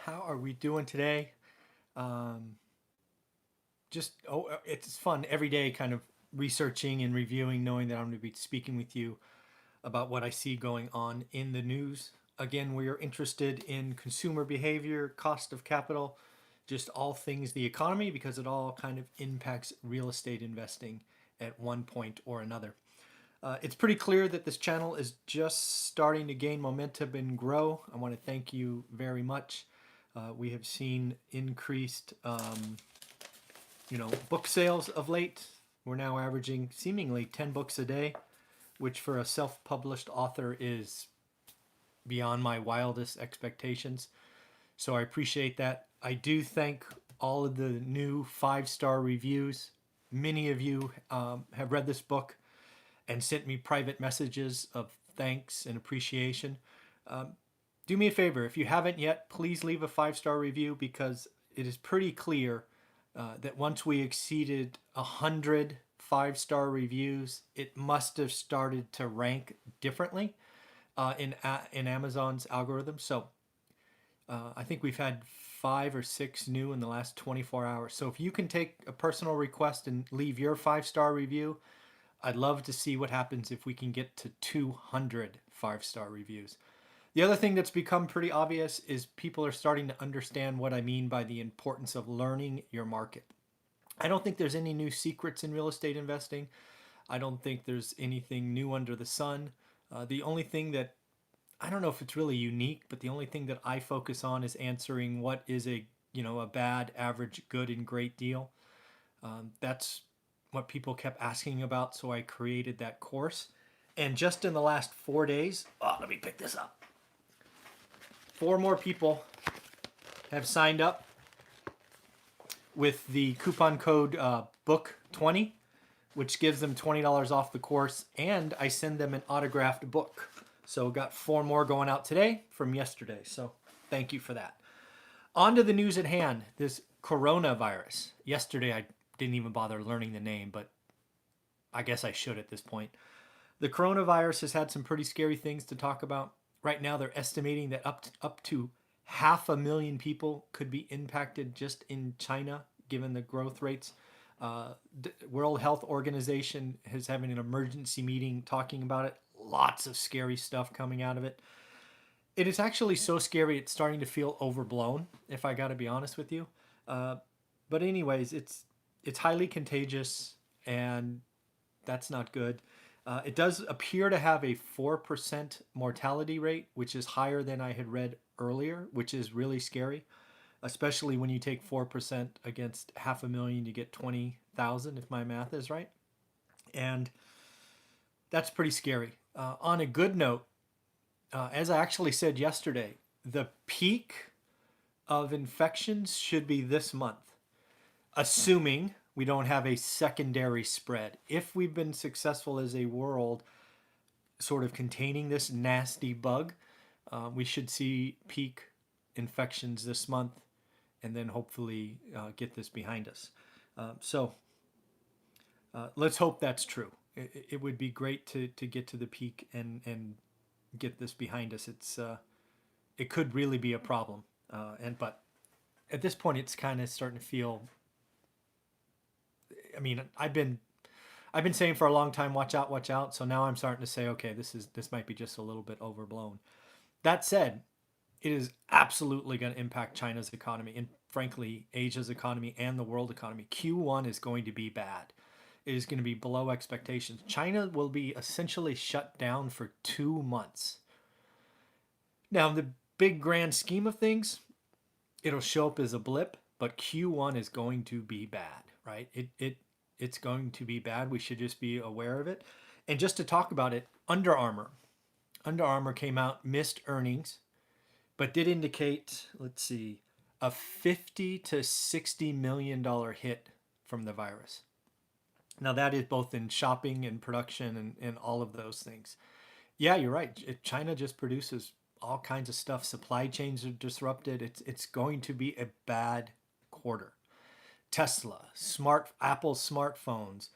How are we doing today? Um, it's fun every day, kind of researching and reviewing, knowing that I'm going to be speaking with you about what I see going on in the news. Again, we are interested in consumer behavior, cost of capital, just all things the economy, because it all kind of impacts real estate investing at one point or another. It's pretty clear that this channel is just starting to gain momentum and grow. I want to thank you very much. We have seen increased, book sales of late. We're now averaging seemingly 10 books a day, which for a self-published author is beyond my wildest expectations. So I appreciate that. I do thank all of the new 5-star reviews. Many of you have read this book and sent me private messages of thanks and appreciation. Do me a favor, if you haven't yet, please leave a 5-star review, because it is pretty clear that once we exceeded 100 5-star reviews, it must have started to rank differently in Amazon's algorithm. So I think we've had 5 or 6 new in the last 24 hours. So if you can take a personal request and leave your 5-star review, I'd love to see what happens if we can get to 200 5-star reviews. The other thing that's become pretty obvious is people are starting to understand what I mean by the importance of learning your market. I don't think there's any new secrets in real estate investing. I don't think there's anything new under the sun. The only thing that, I don't know if it's really unique, but the only thing that I focus on is answering what is a bad, average, good, and great deal. That's what people kept asking about, so I created that course. And just in the last 4 days, let me pick this up. 4 more people have signed up with the coupon code BOOK20, which gives them $20 off the course, and I send them an autographed book. So got 4 more going out today from yesterday. So thank you for that. On to the news at hand. This coronavirus. Yesterday I didn't even bother learning the name, but I guess I should at this point. The coronavirus has had some pretty scary things to talk about. Right now they're estimating that up to 500,000 people could be impacted just in China, given the growth rates. The World Health Organization is having an emergency meeting talking about it. Lots of scary stuff coming out of it. It is actually so scary it's starting to feel overblown, if I got to be honest with you. But anyways, it's highly contagious, and that's not good. It does appear to have a 4% mortality rate, which is higher than I had read earlier, which is really scary, especially when you take 4% against 500,000, you get 20,000, if my math is right. And that's pretty scary. On a good note, as I actually said yesterday, the peak of infections should be this month, assuming we don't have a secondary spread. If we've been successful as a world sort of containing this nasty bug, we should see peak infections this month, and then hopefully get this behind us. So let's hope that's true. It would be great to get to the peak and get this behind us. It could really be a problem, but at this point, it's kind of starting to feel. I mean, I've been saying for a long time, watch out, watch out. So now I'm starting to say, okay, this might be just a little bit overblown. That said, it is absolutely going to impact China's economy and frankly Asia's economy and the world economy. Q1 is going to be bad. It is going to be below expectations. China will be essentially shut down for 2 months. Now, in the big grand scheme of things, it'll show up as a blip, but Q1 is going to be bad, right? It's going to be bad. We should just be aware of it. And just to talk about it, Under Armour came out, missed earnings, but did indicate, let's see, a $50 to $60 million hit from the virus. Now that is both in shopping and production and all of those things. Yeah, you're right. China just produces all kinds of stuff. Supply chains are disrupted. It's going to be a bad quarter. Tesla, Apple smartphones,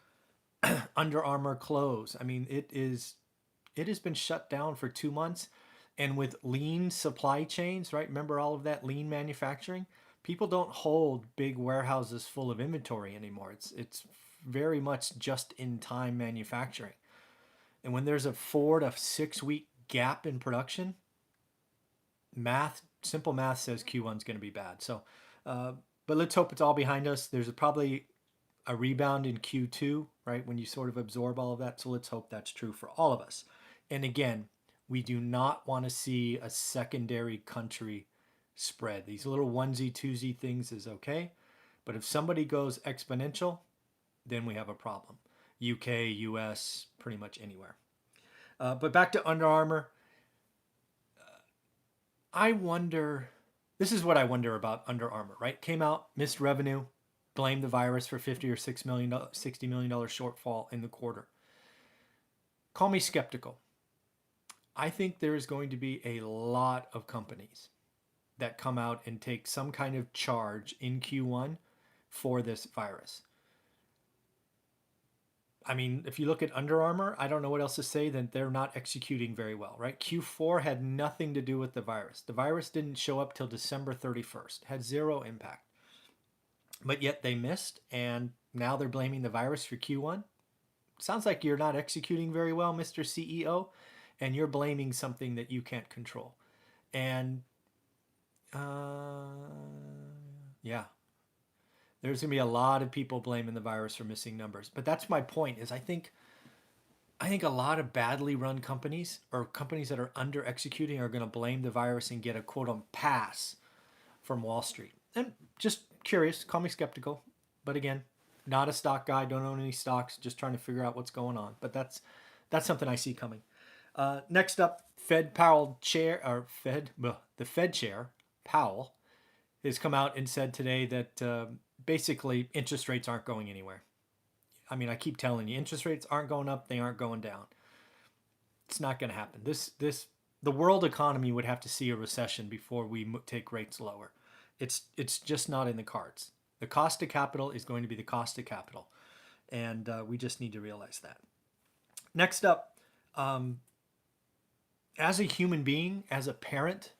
Under Armour clothes. I mean, it has been shut down for 2 months. And with lean supply chains, right? Remember all of that lean manufacturing? People don't hold big warehouses full of inventory anymore. It's very much just in time manufacturing. And when there's a 4 to 6 week gap in production, simple math says Q1 is going to be bad. So, but let's hope it's all behind us. There's probably a rebound in Q2, right? When you sort of absorb all of that. So let's hope that's true for all of us. And again, we do not want to see a secondary country spread. These little onesie, twosie things is okay. But if somebody goes exponential, then we have a problem. UK, US, pretty much anywhere. But back to Under Armour. I wonder, this is what I wonder about Under Armour, right? Came out, missed revenue, blamed the virus for $50 or $60 million shortfall in the quarter. Call me skeptical. I think there is going to be a lot of companies that come out and take some kind of charge in Q1 for this virus. I mean, if you look at Under Armour, I don't know what else to say than they're not executing very well, right? Q4 had nothing to do with the virus. The virus didn't show up till December 31st, had zero impact. But yet they missed, and now they're blaming the virus for Q1. Sounds like you're not executing very well, Mr. CEO, and you're blaming something that you can't control. And yeah, there's going to be a lot of people blaming the virus for missing numbers. But that's my point, is I think a lot of badly run companies or companies that are under executing are going to blame the virus and get a quote unquote pass from Wall Street. And just curious, call me skeptical. But again, not a stock guy, don't own any stocks, just trying to figure out what's going on. But that's something I see coming. Next up, the Fed chair, Powell, has come out and said today that basically interest rates aren't going anywhere. I mean, I keep telling you, interest rates aren't going up, they aren't going down. It's not going to happen. The world economy would have to see a recession before we take rates lower. It's just not in the cards. The cost of capital is going to be the cost of capital, and we just need to realize that. Next up, as a human being, as a parent,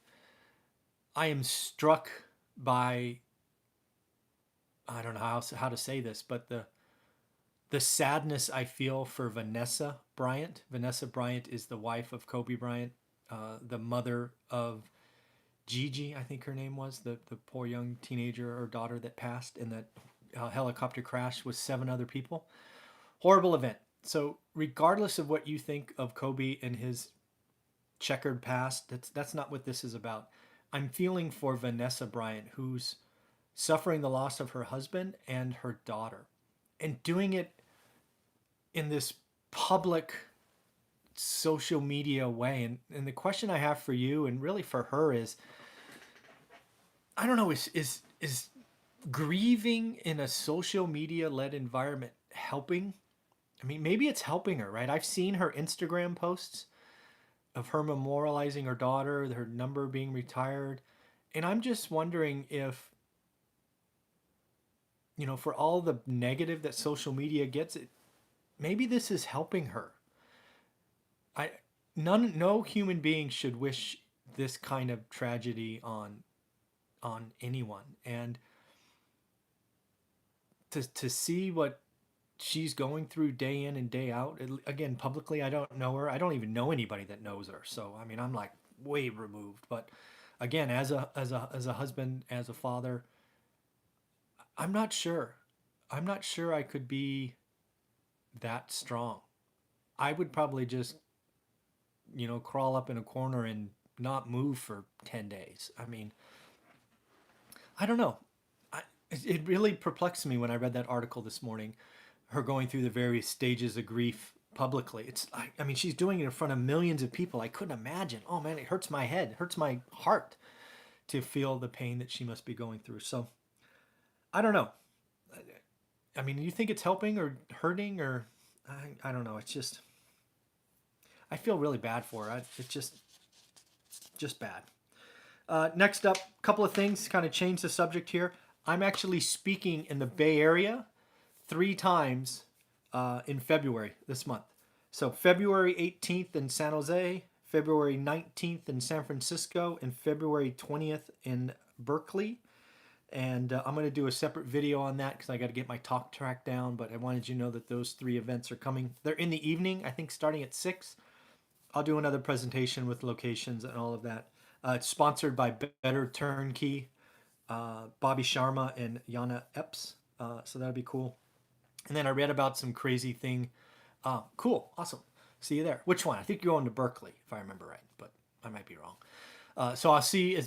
I am struck by, I don't know how to say this, but the sadness I feel for Vanessa Bryant. Vanessa Bryant is the wife of Kobe Bryant, the mother of Gigi, I think her name was, the poor young teenager or daughter that passed in that helicopter crash with 7 other people. Horrible event. So regardless of what you think of Kobe and his checkered past, that's not what this is about. I'm feeling for Vanessa Bryant, who's suffering the loss of her husband and her daughter, and doing it in this public social media way. And the question I have for you, and really for her, is, I don't know, is grieving in a social media led environment helping? I mean, maybe it's helping her, right? I've seen her Instagram posts of her memorializing her daughter, her number being retired. And I'm just wondering if, for all the negative that social media gets, maybe this is helping her. No human being should wish this kind of tragedy on anyone. And to see what she's going through day in and day out, again, publicly, I don't know her. I don't even know anybody that knows her. So, I mean, I'm like way removed. But again, as a husband, as a father, I'm not sure I could be that strong. I would probably just, crawl up in a corner and not move for 10 days. I mean, I don't know. It really perplexed me when I read that article this morning, her going through the various stages of grief publicly. I mean, she's doing it in front of millions of people. I couldn't imagine. Oh man, it hurts my head, hurts my heart to feel the pain that she must be going through. So I don't know. I mean, you think it's helping or hurting, or I don't know. It's just, I feel really bad for her. It's just bad. Next up, a couple of things, kind of change the subject here. I'm actually speaking in the Bay Area 3 times in February this month. So February 18th in San Jose, February 19th in San Francisco, and February 20th in Berkeley. And I'm going to do a separate video on that because I got to get my talk track down. But I wanted you to know that those 3 events are coming. They're in the evening, I think starting at 6. I'll do another presentation with locations and all of that. It's sponsored by Better Turnkey, Bobby Sharma and Yana Epps. So that'll be cool. And then I read about some crazy thing. Cool. Awesome. See you there. Which one? I think you're going to Berkeley, if I remember right. But I might be wrong. So I'll see as